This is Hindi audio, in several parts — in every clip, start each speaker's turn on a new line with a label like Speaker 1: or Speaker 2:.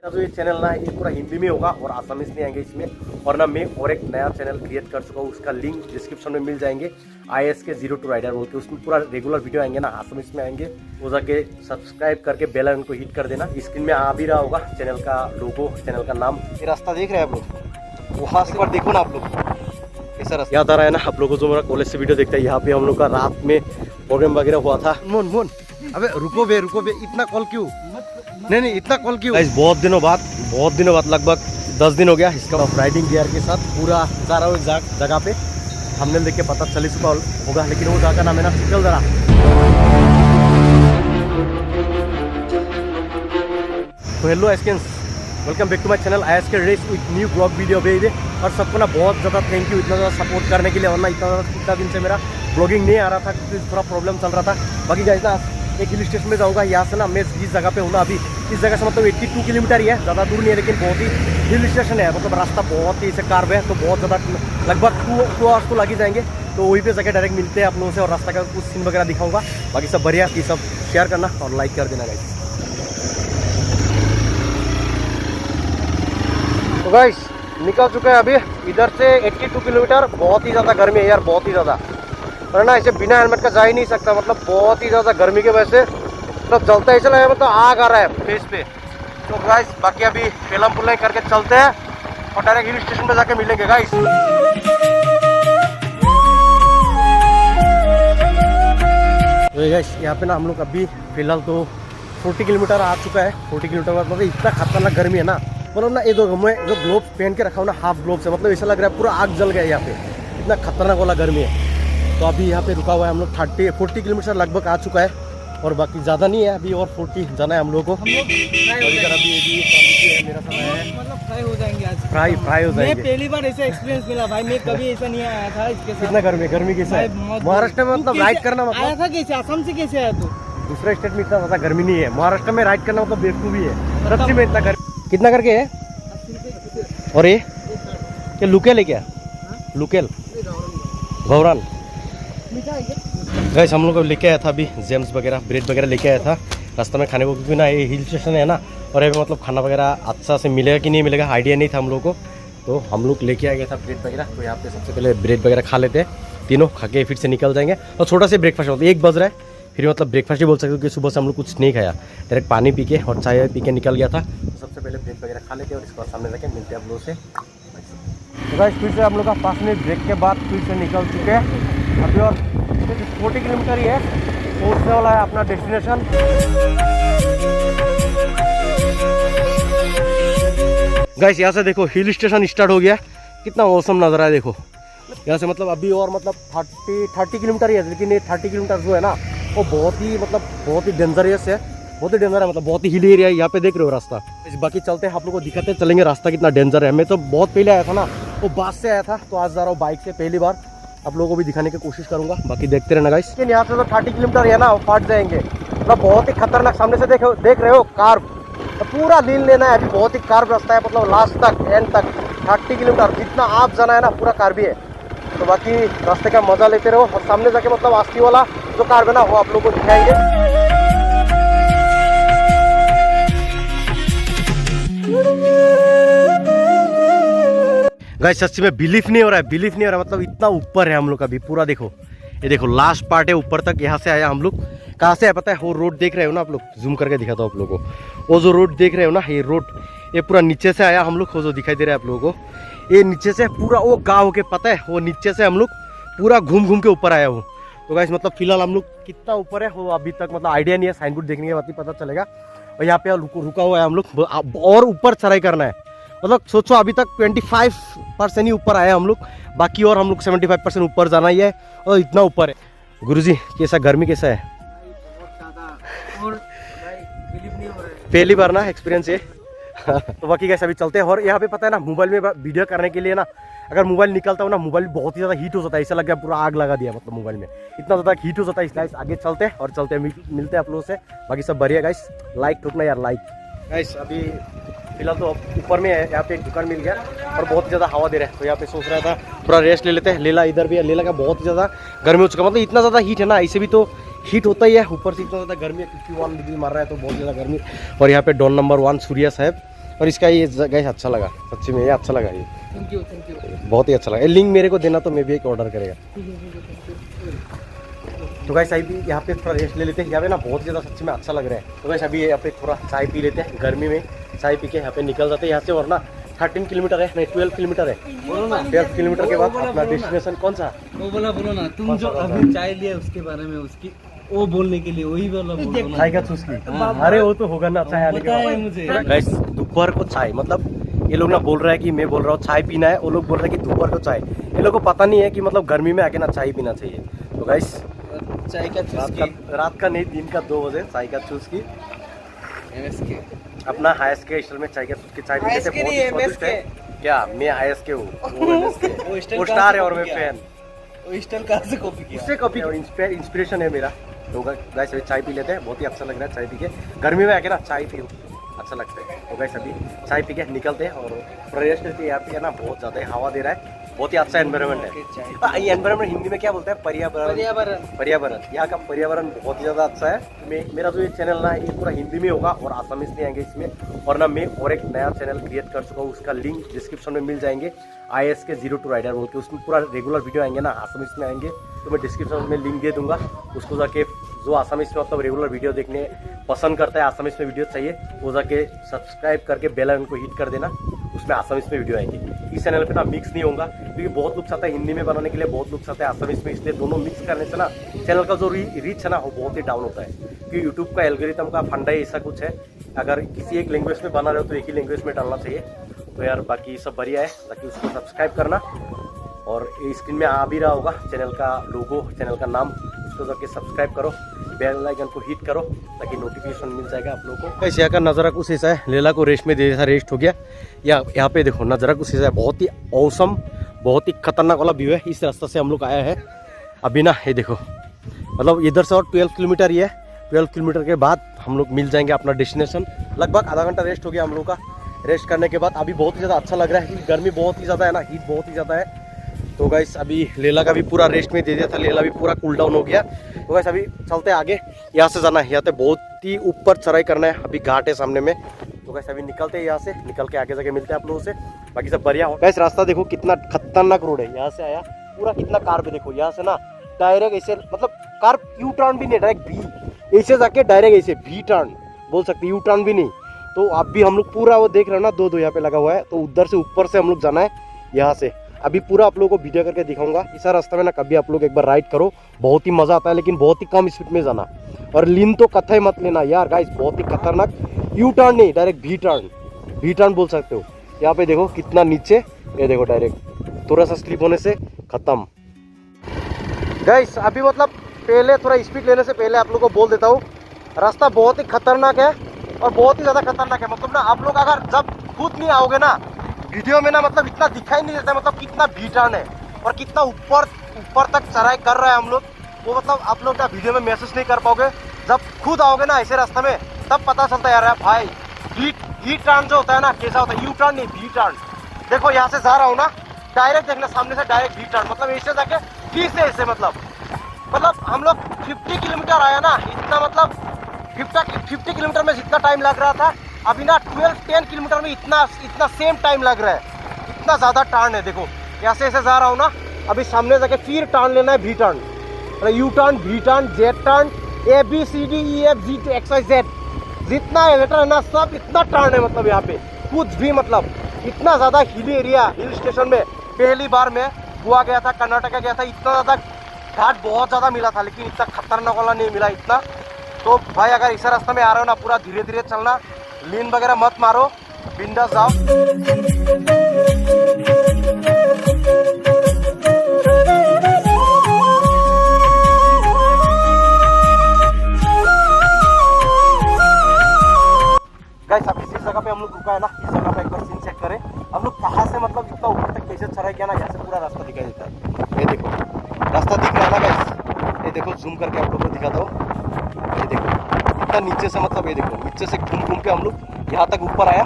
Speaker 1: तो ये चैनल ना ये पूरा हिंदी में होगा और आसामीज नहीं आएंगे इसमें। और ना मैं और एक नया चैनल क्रिएट कर चुका हूँ, उसका लिंक डिस्क्रिप्शन में मिल जाएंगे। ISK 02 राइडर बोल के उसमें पूरा रेगुलर वीडियो आएंगे ना, आसामीज में आएंगे। वो जाके सब्सक्राइब करके बेल आइकन को हिट कर देना। स्क्रीन में आ भी रहा होगा चैनल का लोगो, चैनल का नाम। ये रास्ता देख रहे हैं आप लोग, वहाँ से पर देखो ना आप लोग कैसा रास्ता याद आ रहा है ना आप लोगों को। जो मेरा कॉलेज से वीडियो देखता है, यहाँ पे हम लोग का रात में प्रोग्राम वगैरह हुआ था। मोन अबे रुको बे इतना कॉल क्यों? नहीं इतना कॉल क्यों? बहुत दिनों बाद लगभग 10 दिन हो गया इसका राइडिंग गियर के साथ पूरा जा रहा हूँ एक जगह पे। हमने देख के पता चल चुका होगा, लेकिन वो जगह का नाम है ना चिखलदरा। तो हेलो एस्केंस, welcome back to my channel ISK रेस विथ न्यू ब्लॉग वीडियो भेज। और सबको ना बहुत ज़्यादा थैंक यू इतना ज़्यादा सपोर्ट करने के लिए। वरना इतना दिन से मेरा ब्लॉगिंग नहीं आ रहा था क्योंकि थोड़ा प्रॉब्लम चल रहा था। बाकी गाइस ना एक हिल स्टेशन में जाऊँगा यहाँ से ना, मैं जिस जगह पे हूँ ना अभी, इस जगह से मतलब 82 किलोमीटर ही है, ज़्यादा दूर नहीं है, लेकिन बहुत ही हिल स्टेशन है। मतलब रास्ता बहुत ही कार्व है, तो बहुत ज़्यादा लगभग 2 आवर्स तो लग ही जाएंगे। तो वहीं पे जाके डायरेक्ट मिलते हैं आप लोगों से और रास्ता का कुछ सीन वगैरह दिखाऊंगा। बाकी सब बढ़िया, ये सब शेयर करना और लाइक कर देना गाइस। तो गाइस निकल चुके हैं अभी इधर से 82 किलोमीटर। बहुत ही ज़्यादा गर्मी है यार, बहुत ही ज़्यादा। और ना ऐसे बिना हेलमेट का जा ही नहीं सकता, मतलब बहुत ही ज़्यादा गर्मी की वजह से मतलब जलता ही चला है, मतलब आग आ रहा है फेस पे। तो गाइस बाकी अभी पेलम पुल्लाई करके चलते हैं और डायरेक्ट हिल स्टेशन पे जाके मिलेंगे गाइस। तो गाइस यहाँ पे ना हम लोग अभी फिलहाल तो 40 किलोमीटर आ चुका है। 40 किलोमीटर मतलब इतना खतरनाक गर्मी है ना, मतलब ना ये जो ग्लोव्स पहन के रखा हूँ ना, हाफ ग्लोव्स है, मतलब ऐसा लग रहा है पूरा आग जल गया यहाँ पे, इतना खतरनाक वाला गर्मी है। तो अभी यहाँ पे रुका हुआ है हम लोग 40 किलोमीटर लगभग आ चुका है और बाकी ज़्यादा नहीं है, अभी और 40 जाना है हम लोग को। और इधर अभी मेरा समय है
Speaker 2: मतलब फ्राई हो जाएंगे आज,
Speaker 1: फ्राई हो जाएंगे।
Speaker 2: मैं पहली बार ऐसा एक्सपीरियंस मिला भाई, मैं कभी ऐसा नहीं आया था इसके साथ।
Speaker 1: कितना गर्मी कैसा है महाराष्ट्र में, मतलब राइड करना मतलब
Speaker 2: आया था कैसे, असम से कैसे आया तू?
Speaker 1: दूसरे स्टेट में इतना ज़्यादा गर्मी नहीं है, महाराष्ट्र में राइड करना मतलब बेवकूफ़ी है सच्ची में। इतना गर्मी कितना करके है? और ये लुकेल है क्या? लुकेल गौरान गाइस हम लोग को लेके आया था अभी जेम्स वगैरह, ब्रेड वगैरह लेके आया था रास्ते में खाने को, क्योंकि ना ये हिल स्टेशन है ना, और ये मतलब खाना वगैरह अच्छा से मिलेगा कि नहीं मिलेगा आइडिया नहीं था हम लोग को। तो हम लोग लेके आ गया था ब्रेड वगैरह। तो यहाँ पे सबसे पहले ब्रेड वगैरह खा लेते हैं, तीनों खा के फिर से निकल जाएंगे। और छोटा सा ब्रेकफास्ट होता है, 1 बज रहा है, फिर मतलब ब्रेकफास्ट ही बोल सकते हो कि सुबह से हम लोग कुछ नहीं खाया, डायरेक्ट पानी पी के और चाय पी के निकल गया था। तो सबसे पहले ब्रेड वगैरह खा लेते हैं और इसके बाद सामने जाके मिलते हैं आप लोगों से। तो गाइस फिर से हम लोग का 5 मिनट ब्रेक के बाद फिर से निकल चुके हैं अभी, और 40 किलोमीटर ही है, पहुँचने वाला है अपना डेस्टिनेशन। गाइस यहाँ से देखो हिल स्टेशन स्टार्ट हो गया, कितना औसम नज़र है देखो यहाँ से। मतलब अभी और मतलब 30 किलोमीटर ही है, लेकिन ये 30 किलोमीटर जो है ना वो बहुत ही डेंजरस है, बहुत ही डेंजर है, मतलब बहुत ही हिली एरिया है। यहाँ पे देख रहे हो रास्ता। बाकी चलते हैं, आप लोग को दिखाते चलेंगे रास्ता कितना डेंजर है। मैं तो बहुत पहले आया था ना, वो बस से आया था, तो आज जा रहा हूँ बाइक से पहली बार, आप लोगों को भी दिखाने की कोशिश करूंगा। बाकी देखते रहना गाइस। लेकिन यहाँ से तो 30 किलोमीटर है ना, वो फट जाएंगे, मतलब बहुत ही खतरनाक। सामने से देख रहे हो कार्व, तो पूरा लीन लेना है अभी, बहुत ही कार्व रास्ता है, मतलब लास्ट तक एंड तक 30 किलोमीटर जितना आप जाना है ना पूरा कार्व ही है। तो बाकी रास्ते का मजा लेते रहो और सामने जाके मतलब आस्ती वाला जो कार्व है ना वो आप लोगों को दिखाएंगे। गाइस सच्ची में बिलीफ नहीं हो रहा है, मतलब इतना ऊपर है हम लोग अभी पूरा। देखो ये देखो लास्ट पार्ट है ऊपर तक, यहाँ से आया हम लोग। कहाँ से आया पता है? वो रोड देख रहे हो ना आप लोग, जूम करके दिखाता हूँ आप लोगों को। वो जो रोड देख रहे हो ना, ये रोड ये पूरा नीचे से आया हम लोग, वो जो दिखाई दे रहा है आप लोगों को, ये नीचे से पूरा वो गाँव के पता है, वो नीचे से हम लोग पूरा घूम के ऊपर आया हूँ। तो गाइस मतलब फिलहाल हम लोग कितना ऊपर है वो अभी तक मतलब आइडिया नहीं है, साइन बोर्ड देखने के बाद ही पता चलेगा। और यहाँ पे रुका हुआ है हम लोग, और ऊपर चढ़ाई करना है। मतलब सोचो अभी तक 25% ही ऊपर आए हम लोग, बाकी और हम लोग 75% ऊपर जाना ही है, और इतना ऊपर है। गुरुजी कैसा गर्मी कैसा है? पहली बार ना एक्सपीरियंस है। तो बाकी कैसे अभी चलते हैं। और यहाँ पे पता है ना, मोबाइल में वीडियो करने के लिए ना, अगर मोबाइल निकलता हो ना, मोबाइल बहुत ही ज़्यादा हीट हो जाता है, ऐसा लग गया पूरा आग लगा दिया, मतलब मोबाइल में इतना ज़्यादा हीट हो जाता है। इसलिए आगे चलते हैं और मिलते हैं आप लोगों से। बाकी सब बढ़िया गाइस, लाइक ठोकना यार, लाइक गाइस। अभी फिलहाल तो ऊपर में है, यहाँ पे एक दुकान मिल गया और बहुत ही ज़्यादा हवा दे रहा है, तो यहाँ पे सोच रहा था थोड़ा रेस्ट ले लेते हैं। लेला इधर भी है, लेला का बहुत ही ज़्यादा गर्मी हो चुका, मतलब इतना ज़्यादा हीट है ना, ऐसे भी तो हीट होता ही है, ऊपर से इतना ज़्यादा गर्मी है, 51 डिग्री मार रहा है, तो बहुत ज़्यादा गर्मी। और यहाँ पे डॉन नंबर 1 सूर्या साहब और इसका ये गैस अच्छा लगा, सच्ची में ये अच्छा लगा, ये
Speaker 2: थैंक यू
Speaker 1: बहुत ही अच्छा लगा। लिंक मेरे को देना तो मैं भी एक ऑर्डर करेगा। तो गाइस अभी यहाँ पे थोड़ा रेस्ट ले लेते हैं, यहाँ पे ना बहुत ज़्यादा सच्ची में अच्छा लग रहा है। तो गाइस अभी यहाँ पे थोड़ा चाय पी लेते हैं, गर्मी में चाय पी के यहाँ पे निकल जाते हैं यहाँ से। वरना 13 किलोमीटर है, नहीं 12 किलोमीटर है।
Speaker 2: बोलो ना
Speaker 1: 12 किलोमीटर के बाद अपना डेस्टिनेशन कौन सा?
Speaker 2: वो बोलो ना, तुम
Speaker 1: कौन
Speaker 2: जो
Speaker 1: सा
Speaker 2: अभी चाय लिया उसके बारे में, उसकी वो बोलने के लिए वही बोलो ना।
Speaker 1: चाय का चुस्की, अरे वो तो होगा ना चाय आने के
Speaker 2: बताया
Speaker 1: बाद।
Speaker 2: मुझे।
Speaker 1: गाइस दोपहर को चाय, मतलब ये लोग ना बोल रहा है कि मैं बोल रहा हूँ चाय पीना है, वो लोग बोल रहे हैं कि दोपहर को चाय। ये लोग को पता नहीं है कि मतलब गर्मी में आके ना चाय पीना चाहिए। तो गाइस
Speaker 2: चाय का
Speaker 1: रात का नहीं, दिन का 2 बजे चाय का चुस्की
Speaker 2: MSK
Speaker 1: अपना हाईएस के स्टाइल में चाय का चुस्की चाय पीते थे, बहुत ही स्वादिष्ट है। क्या मैं हाईएस के हूँ, वो स्टार है और मैं फैन।
Speaker 2: वो स्टाइल कहाँ से कॉपी किया?
Speaker 1: उससे कॉपी और इंस्पिरेशन है मेरा। तो गाइस अभी चाय पी लेते हैं, बहुत ही अच्छा लग रहा है चाय पी के। गर्मी में आके ना चाय पियो, अच्छा लगता है। तो गाइस अभी चाय पी के निकलते हैं और रेस्ट करते हैं। यहाँ पे ना बहुत ज़्यादा हवा दे रहा है, बहुत ही अच्छा एनवायरनमेंट है। ये एनवायरनमेंट हिंदी में क्या बोलते हैं? पर्यावरण। यहाँ का पर्यावरण बहुत ही ज़्यादा अच्छा है। मेरा जो ये चैनल ना ये पूरा हिंदी में होगा और आसामीज में आएंगे इसमें। और ना मैं और एक नया चैनल क्रिएट कर चुका हूँ, उसका लिंक डिस्क्रिप्शन में मिल जाएंगे। ISK 02 राइडर बोल के, उसमें पूरा रेगुलर वीडियो आएंगे ना आसामीज में आएंगे। तो मैं डिस्क्रिप्शन में लिंक दे दूंगा, उसको जाके जो आसामीज में मतलब रेगुलर वीडियो देखने पसंद करता है, आसामीज में वीडियो चाहिए, वो जाके सब्सक्राइब करके बेल आइकन को हिट कर देना, उसमें आसामीज में वीडियो आएंगी। इस चैनल पे ना मिक्स नहीं होगा, क्योंकि बहुत लोग चाहते हैं हिंदी में बनाने के लिए, बहुत लोग चाहते हैं आसामीज में, इसलिए दोनों मिक्स करने से ना चैनल का जो रीच है ना वो बहुत ही डाउन होता है। क्योंकि यूट्यूब का एल्गोरिथम का फंडा ही ऐसा कुछ है, अगर किसी एक लैंग्वेज में बना रहे हो तो एक ही लैंग्वेज में डालना चाहिए। तो यार बाकी सब बढ़िया है, बाकी उसको सब्सक्राइब करना। और ये स्क्रीन में आ भी रहा होगा चैनल का लोगो, चैनल का नाम, उसको जाके सब्सक्राइब करो, बेल आइकन को हिट करो ताकि नोटिफिकेशन मिल जाएगा आप लोगों को। ऐसे यहाँ का नज़ारा कुछ ऐसा है, लेला को रेस्ट में जैसा रेस्ट हो गया। यहाँ पे देखो नज़ारा कुछ ऐसा है, बहुत ही औसम, बहुत ही खतरनाक वाला व्यू है। इस रास्ते से हम लोग आया है अभी ना, ये देखो मतलब इधर से और 12 किलोमीटर ही है। 12 किलोमीटर के बाद हम लोग मिल जाएंगे अपना डेस्टिनेशन। लगभग आधा घंटा रेस्ट हो गया हम लोग का। रेस्ट करने के बाद अभी बहुत ही ज़्यादा अच्छा लग रहा है, क्योंकि गर्मी बहुत ही ज़्यादा है ना, हीट बहुत ही ज़्यादा है। तो गाइस अभी लेला का भी पूरा रेस्ट में दे दिया था, लेला भी पूरा कूल डाउन हो गया। तो गाइस अभी चलते हैं आगे, यहाँ से जाना है, यहाँ पे बहुत ही ऊपर चढ़ाई करना है, अभी घाट है सामने में। तो गाइस अभी निकलते हैं यहाँ से, निकल के आगे जाके मिलते हैं आप लोगों से, बाकी सब बढ़िया हो। गाइस रास्ता देखो कितना खतरनाक रोड है, यहाँ से आया पूरा कितना कार भी देखो, यहाँ से ना डायरेक्ट ऐसे मतलब कार यू टर्न भी नहीं, डायरेक्ट भी ऐसे जाके डायरेक्ट ऐसे भी टर्न बोल सकते, यू टर्न भी नहीं। तो अब भी हम लोग पूरा वो देख रहे हो ना, दो यहाँ पे लगा हुआ है, तो उधर से ऊपर से हम लोग जाना है यहाँ से। अभी पूरा आप लोगों को वीडियो करके दिखाऊंगा। इस रास्ते में ना कभी आप लोग एक बार राइड करो, बहुत ही मजा आता है, लेकिन बहुत ही कम स्पीड में जाना, और लीन तो कथा मत लेना यार गाइस, बहुत ही खतरनाक। यू टर्न नहीं, डायरेक्ट भी टर्न बोल सकते हो। यहाँ पे देखो कितना नीचे, ये देखो डायरेक्ट थोड़ा सा स्लिप होने से खत्म। गाइस अभी मतलब पहले थोड़ा स्पीड लेने से पहले आप लोग को बोल देता हूँ, रास्ता बहुत ही खतरनाक है और बहुत ही ज़्यादा खतरनाक है। मतलब ना आप लोग अगर जब खुद नहीं आओगे ना वीडियो में ना, मतलब इतना दिखाई नहीं देता, मतलब कितना भी टर्न है और कितना ऊपर तक चढ़ाई कर रहा है हम लोग, वो मतलब आप लोग ना वीडियो में महसूस नहीं कर पाओगे। जब खुद आओगे ना ऐसे रास्ते में तब पता चलता है यार भाई भी टर्न जो होता है ना कैसा होता है। यू टर्न नहीं, भी टर्न। देखो यहाँ से जा रहा हूँ ना, डायरेक्ट देखना सामने से डायरेक्ट भी टर्न, मतलब ऐसे जाके फिर से ऐसे मतलब हम लोग 50 किलोमीटर आया ना, इतना मतलब 50 किलोमीटर में जितना टाइम लग रहा था, अभी ना 10 किलोमीटर में इतना सेम टाइम लग रहा है। इतना ज़्यादा टर्न है, देखो यहाँ से ऐसे जा रहा हूँ ना, अभी सामने जाके फिर टर्न लेना है, भी टर्न, यू टर्न, भी turn, Z turn, ABCDEFG XYZ, जितना एलेटर है ना सब इतना टर्न है। मतलब यहाँ पे कुछ भी मतलब इतना ज़्यादा हिली एरिया, हिल स्टेशन में पहली बार मैं गोवा गया था, कर्नाटका गया था, इतना ज़्यादा घाट बहुत ज़्यादा मिला था, लेकिन इतना खतरनाक वाला नहीं मिला इतना। तो भाई अगर इस रास्ते में आ रहे हो ना, पूरा धीरे धीरे चलना, लीन वगैरह मत मारो, बिंदास जाओ। गाइस अभी जिस जगह पे हम लोग रुका है ना, इस जगह पे एक बार सीन चेक करें हम लोग कहाँ से मतलब इतना ऊपर तक कैसे चढ़ाई किया ना, यहाँ से पूरा रास्ता दिखाई देता है। ये देखो रास्ता दिख रहा है ना गाइस, ये देखो जूम करके आप लोग को दिखाता हूँ, ये देखो इतना नीचे से, मतलब ये देखो नीचे से घूम के हम लोग यहाँ तक ऊपर आया।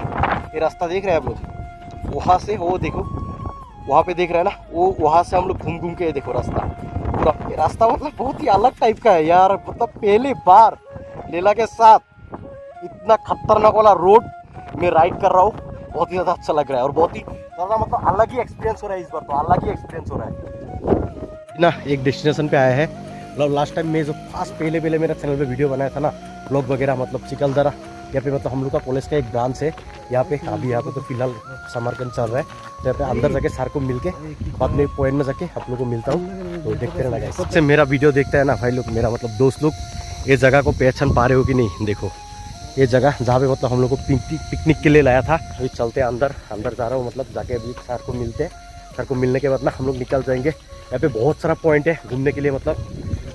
Speaker 1: ये रास्ता देख रहे हैं आप लोग, वहाँ से वो देखो वहाँ पे देख रहे हैं ना, वो वहाँ से हम लोग घूम के, ये देखो रास्ता पूरा, ये रास्ता मतलब बहुत ही अलग टाइप का है यार। मतलब पहली बार लेला के साथ इतना खतरनाक वाला रोड मैं राइड कर रहा हूँ, बहुत ही ज़्यादा अच्छा लग रहा है और बहुत ही ज़्यादा मतलब अलग ही एक्सपीरियंस हो रहा है। इस बार तो अलग ही एक्सपीरियंस हो रहा है ना। एक डेस्टिनेशन पे आया है, मतलब लास्ट टाइम मैं जो फास्ट पहले मेरा चैनल पे वीडियो बनाया था ना, ब्लॉग वगैरह, मतलब चिकलदरा यहाँ पे मतलब हम लोग का कॉलेज का एक ब्रांच है यहाँ पे। अभी यहाँ पे तो फिलहाल समर कैंप चल रहा है, तो यहाँ पे अंदर जाके सर को मिल के बाद में पॉइंट में जाके आप लोग को मिलता हूँ, तो देखते रहना गाइस। सबसे मेरा वीडियो देखता है ना भाई लोग, मेरा मतलब दोस्त लोग, ये जगह को पहचान पा रहे हो कि नहीं। देखो ये जगह जहाँ पे मतलब हम लोग को पिकनिक के लिए लाया था। अभी चलते हैं अंदर जा रहा हूँ, मतलब जाके अभी सर को मिलते हैं। सर को मिलने के बाद ना हम लोग निकल जाएंगे। यहाँ पे बहुत सारा पॉइंट है घूमने के लिए, मतलब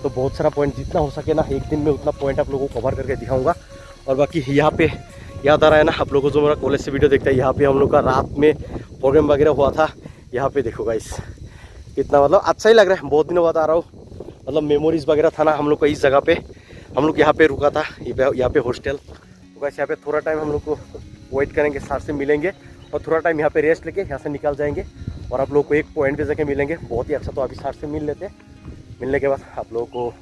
Speaker 1: तो बहुत सारा पॉइंट, जितना हो सके ना एक दिन में उतना पॉइंट आप लोगों को कवर करके दिखाऊंगा। और बाकी यहाँ पे याद आ रहा है ना आप लोगों को, जो मेरा कॉलेज से वीडियो देखता है, यहाँ पे हम लोग का रात में प्रोग्राम वगैरह हुआ था। यहाँ पे देखो गाइस कितना मतलब अच्छा ही लग रहा है। बहुत दिनों बाद आ रहा हूँ, मतलब मेमोरीज वगैरह था ना हम लोग को इस जगह पे। हम लोग यहाँ पे रुका था, यहाँ पे हॉस्टल। तो गाइस यहाँ पे थोड़ा टाइम हम लोग को वेट करेंगे, सर से मिलेंगे और थोड़ा टाइम यहाँ पे रेस्ट लेके यहाँ से निकल जाएंगे और आप लोग को एक पॉइंट पे जाके मिलेंगे। बहुत ही अच्छा। तो अभी सर से मिल लेते, मिलने के बाद आप लोगों को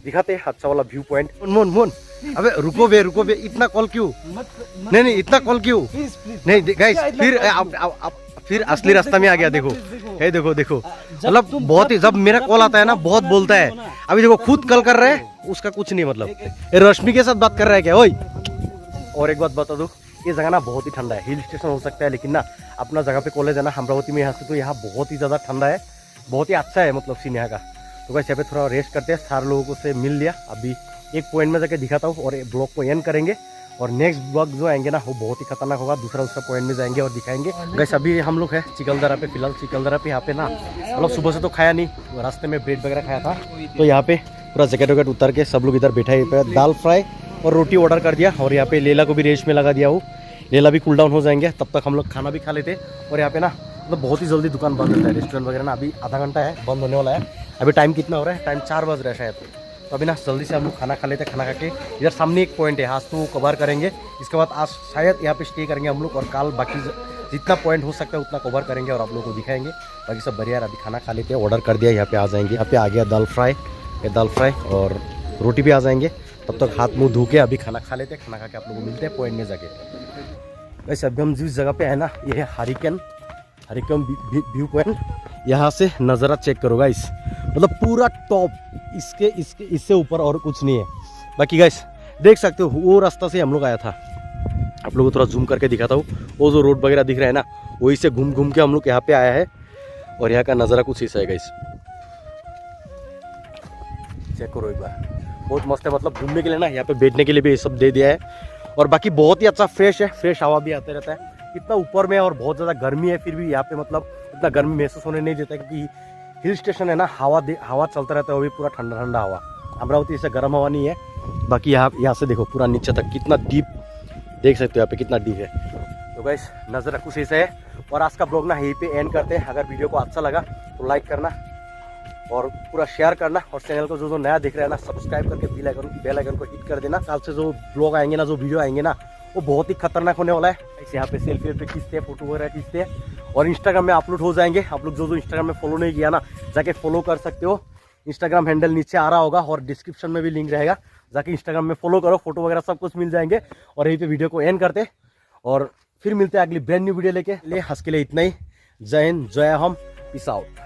Speaker 1: दिखाते हैं अच्छा वाला व्यू पॉइंट। मोन अबे रुको बे, इतना कॉल क्यों? नहीं इतना कॉल क्यों? नहीं गाइस, फिर असली रास्ता में आ गया। देखो ये देखो मतलब बहुत ही, जब मेरा कॉल आता है ना बहुत बोलता है। अभी देखो खुद कॉल कर रहा है, उसका कुछ नहीं मतलब। ये रश्मि के साथ बात कर रहा है क्या? ओए और एक बात बता दो, ये जगह ना बहुत ही ठंडा है। हिल स्टेशन हो सकता है लेकिन ना अपना जगह पे कॉलेज है ना अमरावती में, यहाँ से तो यहाँ बहुत ही ज़्यादा ठंडा है, बहुत ही अच्छा है मतलब सीन यहाँ का। तो बस यहाँ पे थोड़ा रेस्ट करते हैं। सारे लोगों को से मिल लिया, अभी एक पॉइंट में जाके दिखाता हूँ और ब्लॉग को एंड करेंगे। और नेक्स्ट ब्लॉग जो आएंगे ना वो बहुत ही खतरनाक होगा, दूसरा पॉइंट में जाएंगे और दिखाएंगे। गैस अभी हम लोग है चिकलदरा पे, फिलहाल चिकलदरा पे। यहाँ पे ना मतलब सुबह से तो खाया नहीं, रास्ते में ब्रेड वगैरह खाया था। तो यहाँ पे पूरा जैकेट वैकेट उतर के सब लोग इधर बैठा है। दाल फ्राई और रोटी ऑर्डर कर दिया और यहाँ पे लेला को भी रेस्ट में लगा दिया हूँ। लेला भी कूल डाउन हो जाएंगे, तब तक हम लोग खाना भी खा लेते। और यहाँ पे ना मतलब बहुत ही जल्दी दुकान बंद होता है, रेस्टोरेंट वगैरह ना अभी आधा घंटा है बंद होने वाला है। अभी टाइम कितना हो रहा है? टाइम 4 बज रहा है शायद। तो अभी ना जल्दी से हम लोग खाना खा लेते हैं। खाना खा के इधर सामने एक पॉइंट है, आज तो कवर करेंगे। इसके बाद आज शायद यहाँ पे स्टे करेंगे हम लोग और कल बाकी जितना पॉइंट हो सकता है उतना कवर करेंगे और आप लोगों को दिखाएंगे। बाकी सब बढ़िया। अभी खाना खा लेते हैं, ऑर्डर कर दिया, यहाँ पे आ जाएंगे। यहाँ पे आ गया दाल फ्राई और रोटी भी आ जाएंगे। तब तक हाथ मुँह धो के अभी खाना खा लेते हैं। खाना खा के आप लोग को मिलते हैं पॉइंट में जाके। वैसे अभी हम जिस जगह पे है ना, ये है हरिकेन व्यू पॉइंट। यहाँ से नज़ारा चेक करो गाइस, मतलब पूरा टॉप, इससे ऊपर और कुछ नहीं है। बाकी गाइस देख सकते हो वो रास्ता से हम लोग आया था। आप लोगों को थोड़ा जूम करके दिखाता हूँ, वो जो रोड वगैरह दिख रहा है ना वही से घूम के हम लोग यहाँ पे आया है। और यहाँ का नज़ारा कुछ ऐसा है गाइस, चेक करो एक बार, बहुत मस्त है। मतलब घूमने के लिए ना यहाँ पे बैठने के लिए भी ये सब दे दिया है। और बाकी बहुत ही अच्छा फ्रेश है, फ्रेश हवा भी आते रहता है। इतना ऊपर में और बहुत ज़्यादा गर्मी है, फिर भी यहाँ पे मतलब इतना गर्मी महसूस होने नहीं देता, क्योंकि हिल स्टेशन है ना, हवा चलता रहता है, वो भी पूरा ठंडा हवा। अमरावती से गर्म हवा नहीं है। बाकी यहाँ से देखो पूरा नीचे तक कितना डीप, देख सकते हो यहाँ पे कितना डीप है। तो गाइस नज़र कुछ ऐसा है। और आज का ब्लॉग ना यहीं पे एंड करते हैं। अगर वीडियो को अच्छा लगा तो लाइक करना और पूरा शेयर करना, और चैनल को जो नया दिख रहा है ना सब्सक्राइब करके बेल आइकन को हिट कर देना। कल से जो ब्लॉग आएंगे ना, जो वीडियो आएंगे ना, वो बहुत ही खतरनाक होने वाला है। यहाँ पे सेल्फी खींचते हैं, फोटो वगैरह खींचते हैं और इंस्टाग्राम में अपलोड हो जाएंगे। आप लोग जो इंस्टाग्राम में फॉलो नहीं किया ना, जाके फॉलो कर सकते हो। इंस्टाग्राम हैंडल नीचे आ रहा होगा और डिस्क्रिप्शन में भी लिंक रहेगा, जाके इंस्टाग्राम में फॉलो करो, फोटो वगैरह सब कुछ मिल जाएंगे। और यहीं पे वीडियो को एंड करते और फिर मिलते हैं अगली ब्रांड न्यू वीडियो लेके। आज के लिए इतना ही। जय हिंद, जय हम, पीस आउट।